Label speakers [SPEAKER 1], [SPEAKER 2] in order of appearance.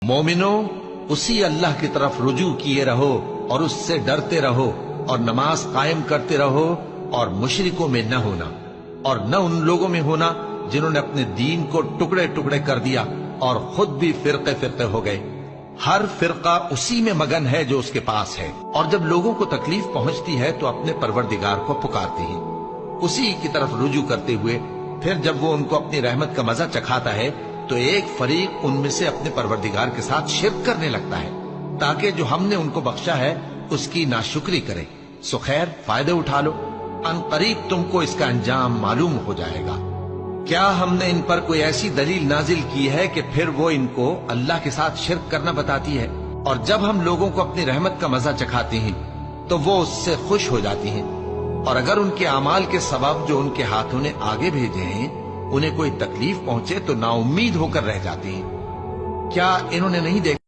[SPEAKER 1] मोमिनो, उसी अल्लाह की तरफ रुजू किए रहो और उससे डरते रहो और नमाज कायम करते रहो और मुशरिकों में न होना और न उन लोगों में होना जिन्होंने अपने दीन को टुकड़े टुकड़े कर दिया और खुद भी फिरके फिरके हो गए। हर फिरका उसी में मगन है जो उसके पास है, और जब लोगों को तकलीफ पहुंचती है तो अपने परवरदिगार को पुकारते हैं, उसी की तरफ रुजू करते हुए। फिर जब वो उनको अपनी रहमत का मजा चखाता है तो एक फरीक उनमें से अपने परवरदिगार के साथ शिरक करने लगता है ताकि जो हमने उनको बख्शा है उसकी नाशुक्री करे। सो खैर, फायदे उठा लो, अनकरीब तुमको इसका अंजाम मालूम हो जाएगा। क्या हमने इन पर कोई ऐसी दलील नाजिल की है कि फिर वो इनको अल्लाह के साथ शिरक करना बताती है? और जब हम लोगों को अपनी रहमत का मजा चखाते हैं तो वो उससे खुश हो जाती हैं, और अगर उनके अमाल के सबब जो उनके हाथों ने आगे भेजे हैं उन्हें कोई तकलीफ पहुंचे तो नाउम्मीद होकर रह जाती हैं। क्या इन्होंने नहीं देखा